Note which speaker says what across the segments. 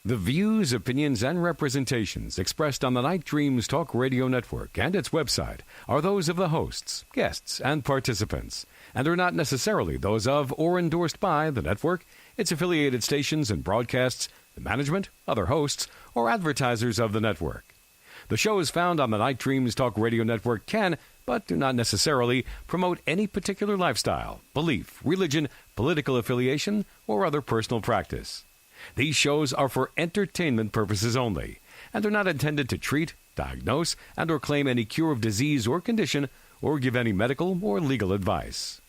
Speaker 1: The views, opinions, and representations expressed on the Night Dreams Talk Radio Network and its website are those of the hosts, guests, and participants, and are not necessarily those of or endorsed by the network, its affiliated stations and broadcasts, the management, other hosts, or advertisers of the network. The shows found on the Night Dreams Talk Radio Network can, but do not necessarily, promote any particular lifestyle, belief, religion, political affiliation, or other personal practice. These shows are for entertainment purposes only and are not intended to treat, diagnose, and or claim any cure of disease or condition or give any medical or legal advice.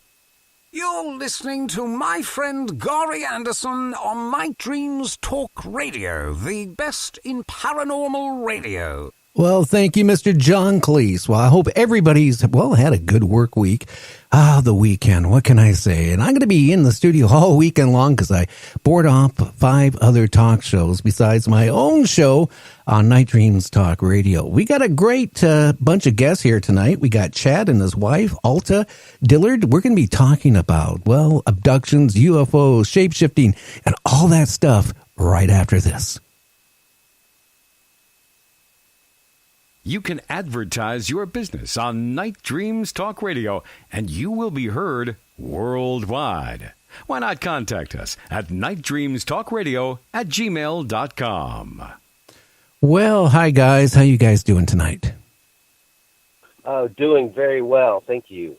Speaker 2: You're listening to my friend Gary Anderson on Night Dreams Talk Radio, the best in paranormal radio.
Speaker 3: Well, thank you, Mr. John Cleese. Well, I hope everybody's, had a good work week. The weekend, what can I say? And I'm going to be in the studio all weekend long because I board off 5 other talk shows besides my own show on Night Dreams Talk Radio. We got a great bunch of guests here tonight. We got Chad and his wife, Alta, Dillard. We're going to be talking about, abductions, UFOs, shape-shifting, and all that stuff right after this.
Speaker 1: You can advertise your business on Night Dreams Talk Radio, and you will be heard worldwide. Why not contact us at nightdreamstalkradio@gmail.com.
Speaker 3: Well, hi, guys. How you guys doing tonight?
Speaker 4: Oh, doing very well. Thank you.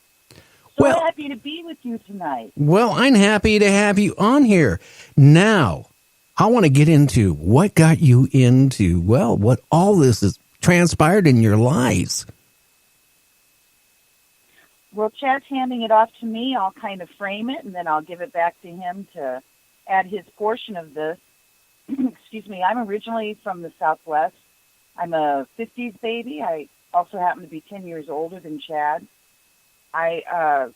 Speaker 5: So happy to be with you tonight.
Speaker 3: Well, I'm happy to have you on here. Now, I want to get into what got you into, what all this is transpired in your lives.
Speaker 5: Well, Chad's handing it off to me. I'll kind of frame it, and then I'll give it back to him to add his portion of this. Excuse me. I'm originally from the Southwest. I'm a 50s baby. I also happen to be 10 years older than Chad. I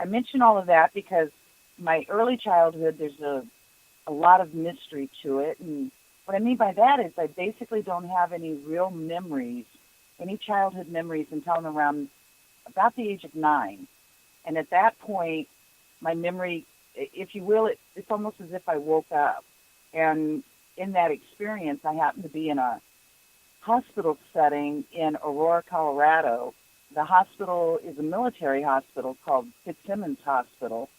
Speaker 5: mention all of that because my early childhood, there's a lot of mystery to it, and what I mean by that is I basically don't have any real memories, any childhood memories until I'm around about the age of 9. And at that point, my memory, if you will, it's almost as if I woke up. And in that experience, I happened to be in a hospital setting in Aurora, Colorado. The hospital is a military hospital called Fitzsimmons Hospital.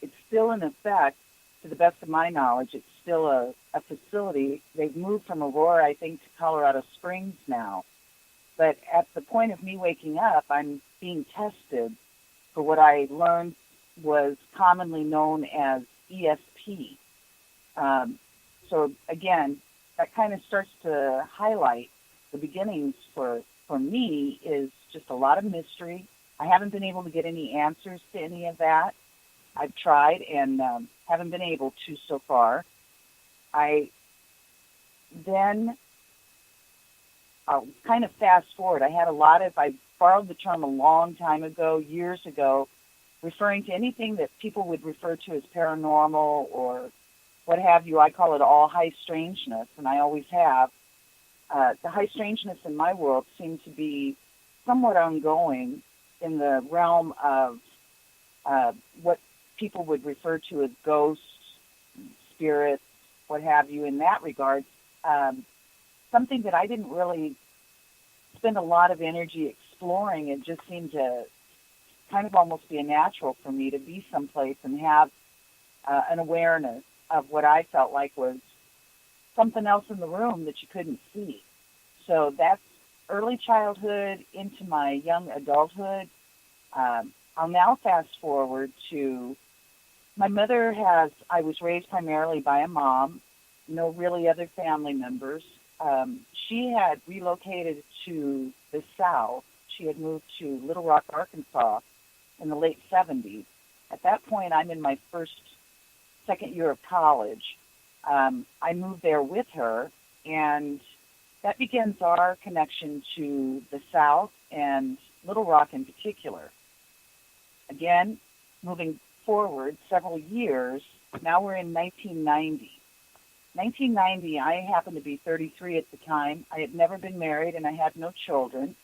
Speaker 5: It's still in effect, to the best of my knowledge. It's still a facility. They've moved from Aurora, I think, to Colorado Springs now. But at the point of me waking up, I'm being tested for what I learned was commonly known as ESP. So again, that kind of starts to highlight the beginnings for me is just a lot of mystery. I haven't been able to get any answers to any of that. I've tried and haven't been able to so far. I'll kind of fast forward. I borrowed the term a long time ago, years ago, referring to anything that people would refer to as paranormal or what have you. I call it all high-strangeness, and I always have. The high-strangeness in my world seemed to be somewhat ongoing in the realm of what people would refer to as ghosts, spirits, what have you, in that regard. Something that I didn't really spend a lot of energy exploring. It just seemed to kind of almost be a natural for me to be someplace and have an awareness of what I felt like was something else in the room that you couldn't see. So that's early childhood into my young adulthood. I'll now fast forward to I was raised primarily by a mom, no really other family members. She had relocated to the South. She had moved to Little Rock, Arkansas in the late 70s. At that point, I'm in my second year of college. I moved there with her, and that begins our connection to the South and Little Rock in particular. Again, moving forward several years, now we're in 1990. 1990, I happened to be 33 at the time. I had never been married, and I had no children.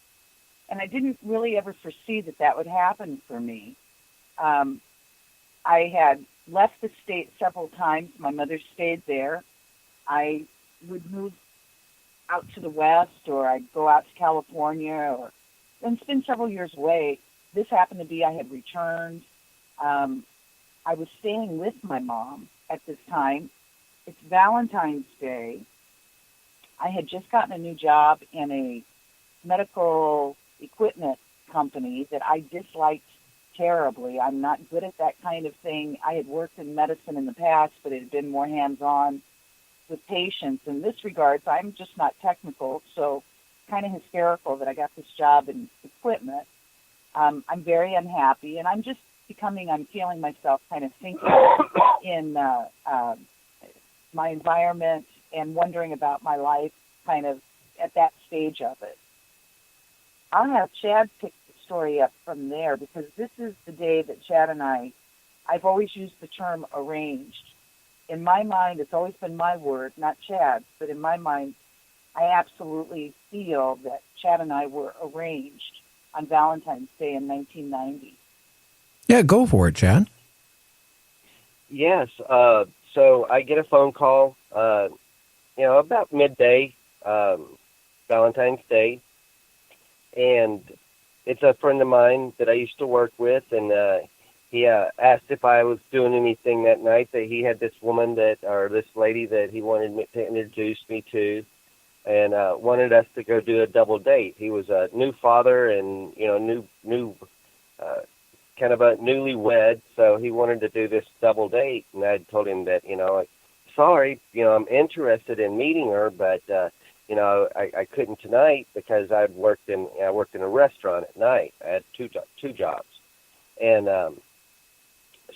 Speaker 5: And I didn't really ever foresee that would happen for me. I had left the state several times. My mother stayed there. I would move out to the West, or I'd go out to California, and spend several years away. This happened to be I had returned. I was staying with my mom at this time. It's Valentine's Day. I had just gotten a new job in a medical equipment company that I disliked terribly. I'm not good at that kind of thing. I had worked in medicine in the past, but it had been more hands-on with patients. In this regard, I'm just not technical, so kind of hysterical that I got this job in equipment. I'm very unhappy, and I'm feeling myself kind of sinking in my environment and wondering about my life kind of at that stage of it. I'll have Chad pick the story up from there, because this is the day that Chad and I've always used the term arranged. In my mind, it's always been my word, not Chad's, but in my mind, I absolutely feel that Chad and I were arranged on Valentine's Day in 1990.
Speaker 3: Yeah, go for it, Chad.
Speaker 4: Yes. So I get a phone call, about midday, Valentine's Day, and it's a friend of mine that I used to work with, and he asked if I was doing anything that night, that he had this lady that he wanted me to introduce me to, and wanted us to go do a double date. He was a new father and, kind of a newlywed, so he wanted to do this double date, and I told him that, sorry, I'm interested in meeting her, but, I couldn't tonight because I worked in a restaurant at night. I had two jobs. And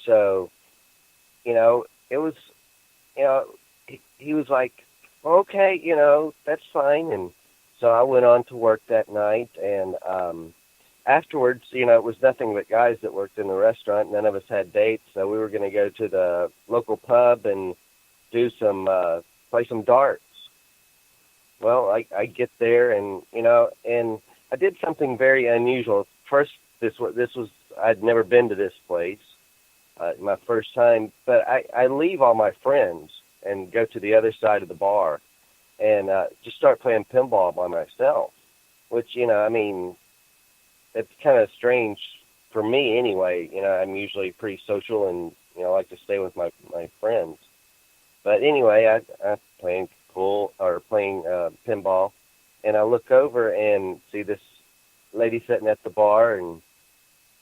Speaker 4: so, it was, he was like, okay, that's fine. And so I went on to work that night, and afterwards, it was nothing but guys that worked in the restaurant. None of us had dates, so we were going to go to the local pub and do play some darts. Well, I get there, and and I did something very unusual. First, this was I'd never been to this place, my first time. But I leave all my friends and go to the other side of the bar, and just start playing pinball by myself. Which it's kind of strange for me anyway. I'm usually pretty social and like to stay with my friends. But anyway, I playing pinball, and I look over and see this lady sitting at the bar, and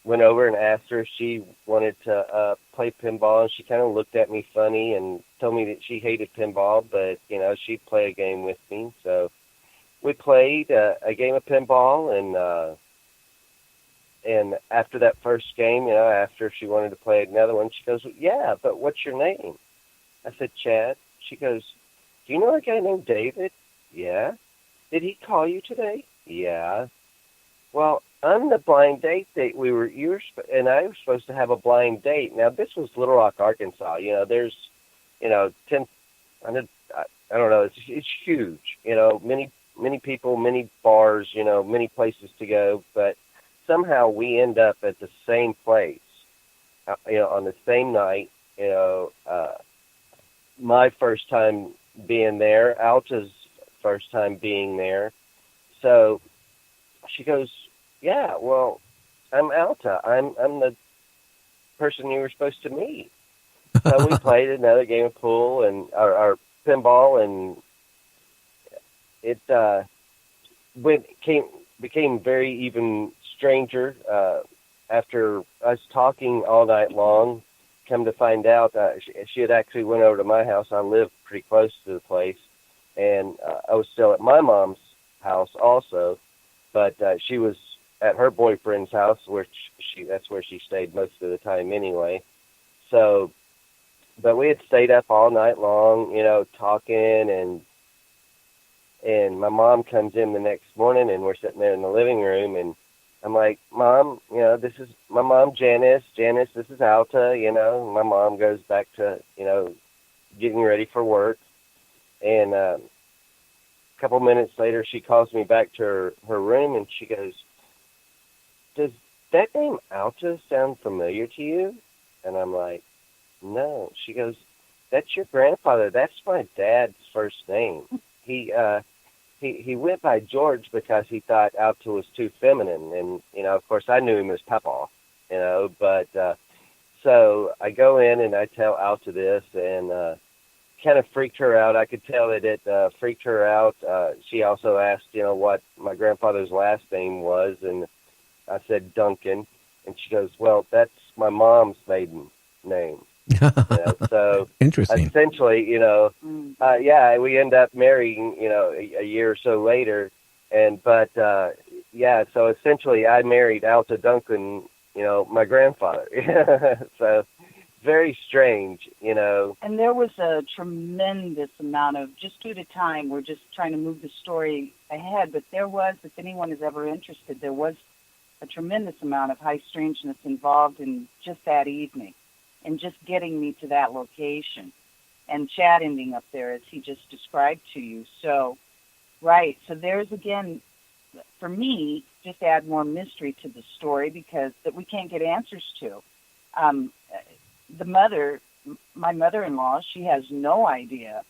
Speaker 4: went over and asked her if she wanted to play pinball, and she kind of looked at me funny and told me that she hated pinball, but she'd play a game with me. So we played a game of pinball, and after that first game, after she wanted to play another one, she goes, "Yeah, but what's your name?" I said, "Chad." She goes, "Do you know a guy named David?" "Yeah." "Did he call you today?" "Yeah." "Well, I'm the blind date that and I was supposed to have a blind date." Now, this was Little Rock, Arkansas. There's, 10, I don't know, it's huge. Many people, many bars, many places to go, but somehow we end up at the same place, on the same night. My first time being there, Alta's first time being there. So she goes, "Yeah, well, I'm Alta. I'm the person you were supposed to meet." So we played another game of pool and our pinball, and it became very even stranger after us talking all night long, come to find out, she had actually went over to my house. I live pretty close to the place, and I was still at my mom's house also, but she was at her boyfriend's house, that's where she stayed most of the time anyway. So, but we had stayed up all night long, talking, and my mom comes in the next morning, and we're sitting there in the living room, and I'm like, Mom, this is my mom, Janice. Janice, this is Alta, My mom goes back to, getting ready for work. And a couple minutes later, she calls me back to her room, and she goes, does that name Alta sound familiar to you? And I'm like, no. She goes, that's your grandfather. That's my dad's first name. He went by George because he thought Alta was too feminine. And, of course, I knew him as Papa, But so I go in and I tell Alta this, and kind of freaked her out. I could tell that it freaked her out. She also asked, what my grandfather's last name was, and I said Duncan. And she goes, well, that's my mom's maiden name. So
Speaker 3: interesting.
Speaker 4: Essentially, we end up marrying, a year or so later, so essentially I married Alta Duncan, my grandfather. So very strange,
Speaker 5: And there was a tremendous amount of, just due to time, we're just trying to move the story ahead, but there was, if anyone is ever interested, there was a tremendous amount of high strangeness involved in just that evening. And just getting me to that location, and Chad ending up there as he just described to you. So, right. So there's, again, for me, just add more mystery to the story because that we can't get answers to. My mother-in-law, she has no idea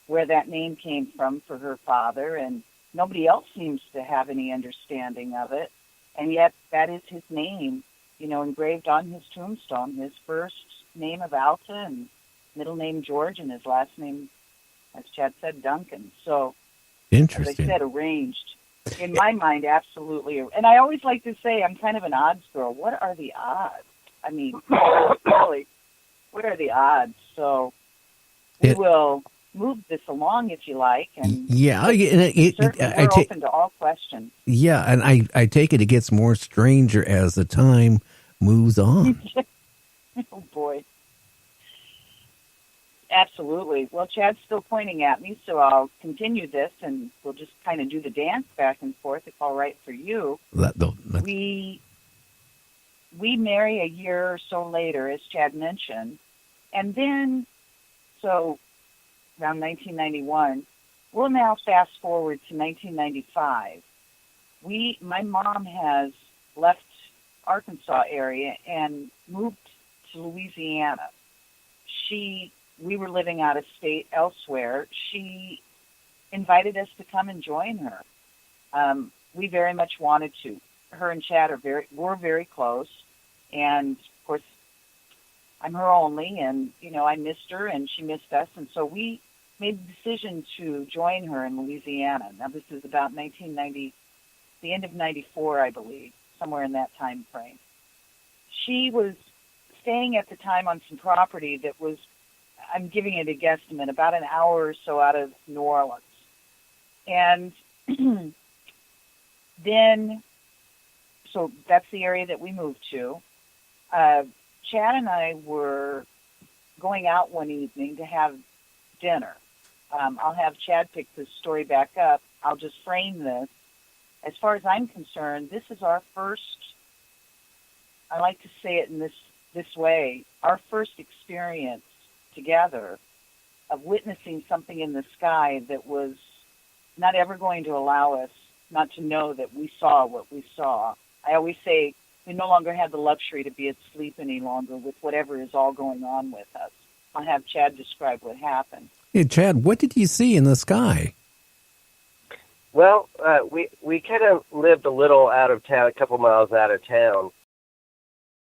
Speaker 5: where that name came from for her father, and nobody else seems to have any understanding of it. And yet that is his name, engraved on his tombstone, his first name of Alta and middle name George, and his last name, as Chad said, Duncan. So,
Speaker 3: interesting.
Speaker 5: As I said, arranged. In my mind, absolutely. And I always like to say I'm kind of an odds girl. What are the odds? I mean, really, what are the odds? So we will move this along if you like. And we're open to all questions.
Speaker 3: Yeah, and I take it gets more stranger as the time moves on.
Speaker 5: Oh, boy. Absolutely. Well, Chad's still pointing at me, so I'll continue this, and we'll just kind of do the dance back and forth, if all right for you. We marry a year or so later, as Chad mentioned, and then, so around 1991, we'll now fast forward to 1995. My mom has left Arkansas area and moved to Louisiana. We were living out of state elsewhere. She invited us to come and join her. We very much wanted to. Her and Chad were very close, and of course, I'm her only, and I missed her and she missed us, and so we made the decision to join her in Louisiana. Now this is about 1990, the end of '94, I believe, somewhere in that time frame. She was staying at the time on some property that was, I'm giving it a guesstimate, about an hour or so out of New Orleans. And then, so that's the area that we moved to. Chad and I were going out one evening to have dinner. I'll have Chad pick this story back up. I'll just frame this. As far as I'm concerned, this is our first, I like to say it in this way, our first experience together of witnessing something in the sky that was not ever going to allow us not to know that we saw what we saw. I always say we no longer have the luxury to be asleep any longer with whatever is all going on with us. I'll have Chad describe what happened.
Speaker 3: Hey, Chad, what did you see in the sky?
Speaker 4: Well, we kind of lived a little out of town, a couple miles out of town,